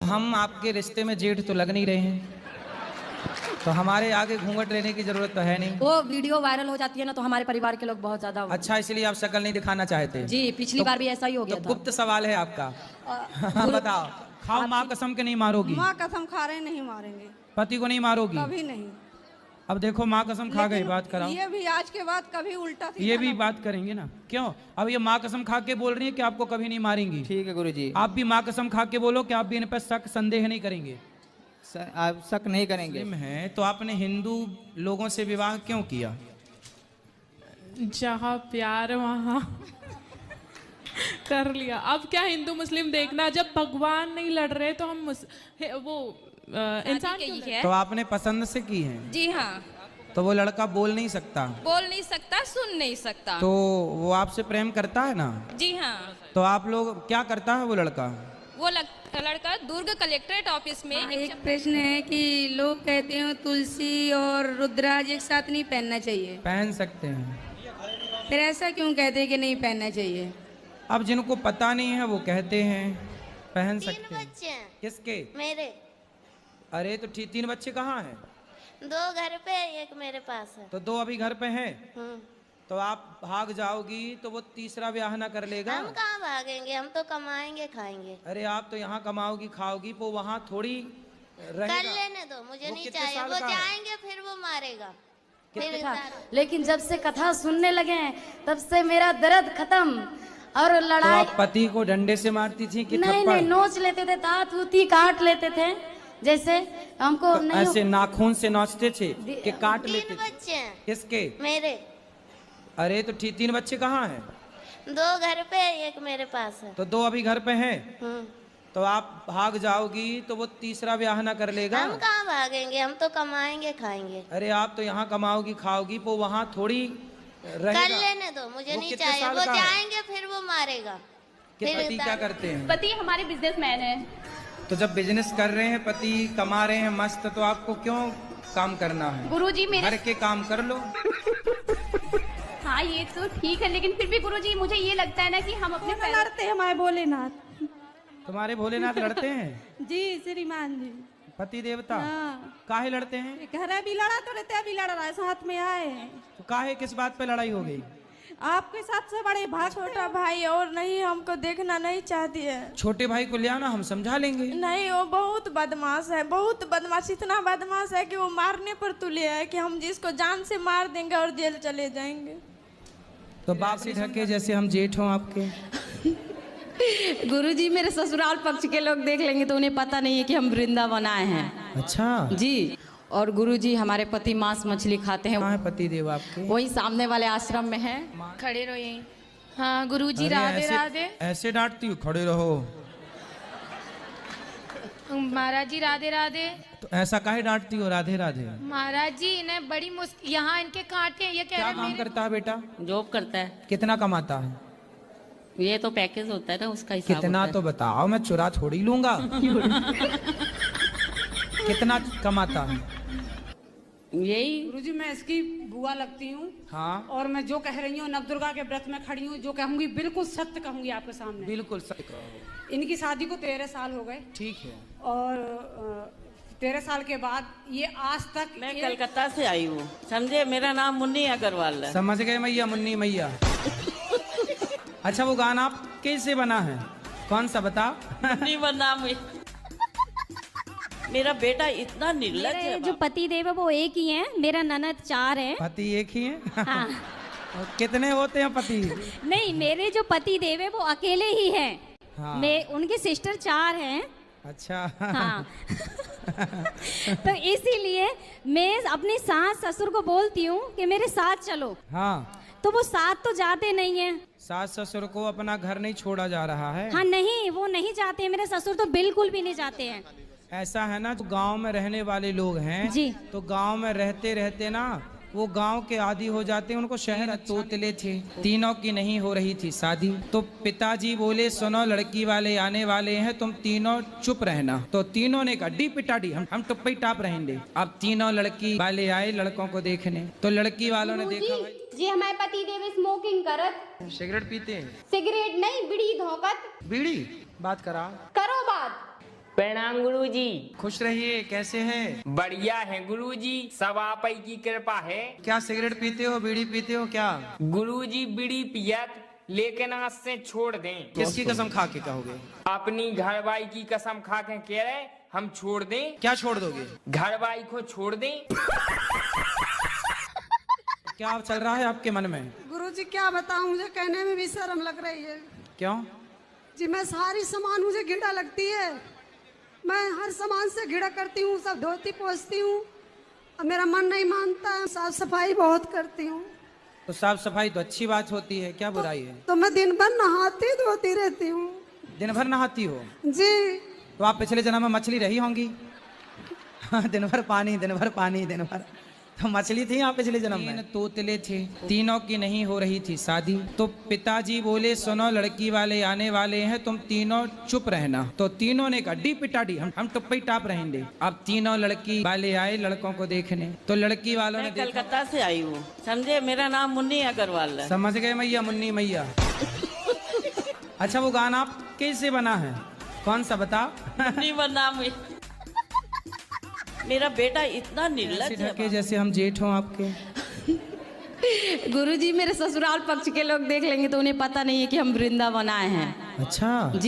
हम आपके रिश्ते में जेठ तो लग नहीं रहे हैं, तो हमारे आगे घूंघट लेने की जरूरत तो है नहीं। वो वीडियो वायरल हो जाती है ना, तो हमारे परिवार के लोग बहुत ज्यादा। अच्छा, इसलिए आप शक्ल नहीं दिखाना चाहते? जी, पिछली बार भी ऐसा ही हो गया तो था। गुप्त सवाल है आपका। बताओ, खाओ माँ कसम के नहीं मारोगी? माँ कसम खा रहे नहीं मारेंगे। पति को नहीं मारोगी? कभी नहीं। अब देखो माँ कसम खा गई, बात कराओ। ये भी आज के बाद कभी उल्टा सीधा ये भी ना बात करेंगे ना? क्यों? अब ये माँ कसम खा के बोल रही है कि आपको कभी नहीं मारेंगी। ठीक है गुरुजी। आप भी माँ कसम खा के बोलो कि आप भी इन पर शक संदेह नहीं करेंगे। आप शक नहीं करेंगे। मुस्लिम है तो आपने हिंदू लोगों से विवाह क्यों किया? जहाँ प्यार वहाँ कर लिया। अब क्या हिंदू मुस्लिम देखना, जब भगवान नहीं लड़ रहे तो हम इंसान क्यों लड़? तो आपने पसंद से की है? जी हाँ। तो वो लड़का बोल नहीं सकता? बोल नहीं सकता, सुन नहीं सकता। तो वो आपसे प्रेम करता है ना? जी हाँ। तो आप लोग क्या करता है वो लड़का? वो लड़का दुर्ग कलेक्ट्रेट ऑफिस में एक प्रश्न है कि लोग कहते हैं तुलसी और रुद्राज एक साथ नहीं पहनना चाहिए। पहन सकते हैं। फिर ऐसा क्यों कहते हैं कि नहीं पहनना चाहिए? अब जिनको पता नहीं है वो कहते हैं पहन सकते हैं। 3 बच्चे हैं किसके? मेरे। अरे तो 3 बच्चे कहाँ हैं? 2 घर पे, एक मेरे पास है। तो 2 अभी घर पे हैं। तो आप भाग जाओगी तो वो तीसरा ब्याह ना कर लेगा? हम कहाँ भागेंगे, हम तो कमाएंगे खाएंगे। अरे आप तो यहाँ कमाओगी खाओगी, वो वहाँ थोड़ी रहेगा। कर लेने दो, मुझे नहीं चाहिए। वो जाएंगे फिर वो मारेगा। लेकिन जब से कथा सुनने लगे हैं तब से मेरा दर्द खत्म। और तो लड़ाई आप पति को डंडे से मारती थी कि नहीं थप्पड़? नहीं, नोच लेते थे, दांत उती काट लेते थे, जैसे हमको तो नहीं ऐसे नाखून से नोचते थे कि काट 3 लेते थे? बच्चे हैं किसके? मेरे। अरे तो 3 बच्चे कहाँ हैं? 2 घर पे, एक मेरे पास है। तो 2 अभी घर पे हैं। तो आप भाग जाओगी तो वो तीसरा ब्याह ना कर लेगा? हम कहाँ भागेंगे, हम तो कमाएंगे खाएंगे। अरे आप तो यहाँ कमाओगी खाओगी, वो वहाँ थोड़ी रहेगा। कर लेने दो, मुझे नहीं चाहिए। वो जाएंगे फिर वो मारेगा। कि पति क्या करते हैं? पति हमारे बिजनेसमैन है। तो जब बिजनेस कर रहे हैं, पति कमा रहे हैं मस्त, तो आपको क्यों काम करना है? गुरुजी मेरे घर के काम कर लो। हाँ ये तो ठीक है, लेकिन फिर भी गुरुजी मुझे ये लगता है ना कि हम अपने लड़ते हैं हमारे भोलेनाथ। तुम्हारे भोलेनाथ लड़ते हैं? जी श्रीमान जी। पति देवता? हाँ। काहे लड़ते हैं? घर अभी लड़ा तो रहते, अभी लड़ रहा है, साथ में आए हैं। तो काहे, किस बात पे लड़ाई हो गई? आपके साथ से बड़े भाई, छोटा भाई और नहीं, हमको देखना नहीं चाहती है। छोटे भाई को ले आना, हम समझा लेंगे। नहीं, वो बहुत बदमाश है, बहुत बदमाश। इतना बदमाश है कि वो मारने पर तुले है कि हम जिसको जान से मार देंगे और जेल चले जाएंगे। तो बाप से ढके जैसे हम जेठ हों आपके। गुरुजी मेरे ससुराल पक्ष के लोग देख लेंगे तो उन्हें पता नहीं है कि हम वृंदावन आए हैं। अच्छा जी। और गुरुजी हमारे पति मांस मछली खाते हैं। कहाँ है पति देव आपके? वही सामने वाले आश्रम में है। खड़े रहो यहीं। हाँ गुरुजी अरे राधे ऐसे- राधे। ऐसे डांटती हूँ, खड़े रहो। महाराज जी राधे राधे। तो ऐसा काहे डांटती हो? राधे राधे। महाराज जी इन्हें बड़ी मुश्किल, यहाँ इनके कांटे हैं, ये कह क्या रहे काम करता है बेटा? जॉब करता है। कितना कमाता है? ये तो पैकेज होता है ना, उसका हिसाब कितना होता तो बताओ, मैं चुरा थोड़ी लूंगा। कितना कमाता है? है। यही गुरुजी मैं इसकी बुआ लगती हूँ। हाँ। और मैं जो कह रही हूँ नवदुर्गा के व्रत में खड़ी हूँ, जो कहूँगी बिल्कुल सत्य कहूँगी आपके सामने। बिल्कुल सही कहो। इनकी शादी को 13 साल हो गए। ठीक है। और 13 साल के बाद ये आज तक मैं कलकत्ता से आई हूँ, समझे। मेरा नाम मुन्नी अग्रवाल है। समझ गए मैया, मुन्नी मैया। अच्छा वो गाना आप कैसे बना है? कौन सा बता? मुन्नी बना मेरा बेटा इतना निर्लज है। जो पति देव है वो एक ही है, मेरा ननद 4 है। पति एक ही है? हाँ। और कितने होते हैं पति? नहीं, मेरे जो पति देव है वो अकेले ही है। हाँ। मैं उनके सिस्टर 4 हैं। अच्छा। हाँ। तो इसीलिए मैं अपनी सास ससुर को बोलती हूँ कि मेरे साथ चलो। हाँ। तो वो साथ तो जाते नहीं है। सास ससुर को अपना घर नहीं छोड़ा जा रहा है? हाँ नहीं, वो नहीं जाते हैं, मेरे ससुर तो बिल्कुल भी नहीं जाते हैं। ऐसा है ना, जो गांव में रहने वाले लोग हैं जी, तो गांव में रहते रहते ना वो गांव के आदी हो जाते हैं। उनको शहर तोतले थे, तीनों की नहीं हो रही थी शादी। तो पिताजी बोले सुनो लड़की वाले आने वाले हैं, तुम तीनों चुप रहना। तो तीनों ने कहा डी पिटाडी, हम टुप्पी टाप रहेंगे। अब तीनों लड़की वाले आए लड़कों को देखने, तो लड़की वालों ने देखा भाई जी हमारे पति देव स्मोकिंग करत, सिगरेट पीते हैं। सिगरेट नहीं बीड़ी धोकत। बीड़ी बात करा करो बात। प्रणाम गुरुजी। खुश रहिए, कैसे हैं? बढ़िया है गुरुजी, सब आप ही की कृपा है। क्या सिगरेट पीते हो, बीड़ी पीते हो क्या? गुरुजी बीड़ी पियत, लेकिन आज से छोड़ दें। किसकी कसम खा के कहोगे? अपनी घरवाई की कसम खा के कह रहे हम छोड़ दें। क्या छोड़ दोगे? घरवाई को छोड़ दें। क्या चल रहा है आपके मन में? गुरुजी क्या बताऊं, मुझे कहने में भी शर्म लग रही है। क्यों? जी मैं सारी सामान मुझे घिड़ा लगती है, मैं हर सामान से घिड़ा करती हूँ, सब धोती पोंछती हूँ, और मेरा मन नहीं मानता है। साफ सफाई बहुत करती हूँ। तो साफ सफाई तो अच्छी बात होती है, क्या बुराई है? तो मैं दिन भर नहाती धोती रहती हूँ। दिन भर नहाती हो? जी। तो आप पिछले जन्म में मछली रही होंगी। दिन भर पानी, दिन भर पानी, दिन भर। तो मछली थी आप पिछले जन्म में? 3 तोतले थे, तीनों की नहीं हो रही थी शादी। तो पिताजी बोले सुनो लड़की वाले आने वाले हैं, तुम तीनों चुप रहना। तो तीनों ने कहा डी पिटाडी, हम टुप्पा ही टाप रहेंगे। अब तीनों लड़की वाले आए लड़कों को देखने, तो लड़की वालों ने देखा। कलकत्ता से आई हूँ, समझे, मेरा नाम मुन्नी अग्रवाल है। समझ गए मैया, मुन्नी मैया। अच्छा वो गाना आप कैसे बना है, कौन सा बता? मुन्नी बना मेरा बेटा इतना निर्लज है, जैसे हम जेठ हों आपके। गुरुजी मेरे ससुराल पक्ष के लोग देख लेंगे तो उन्हें पता नहीं है कि हम वृंदावन आए हैं। अच्छा जी।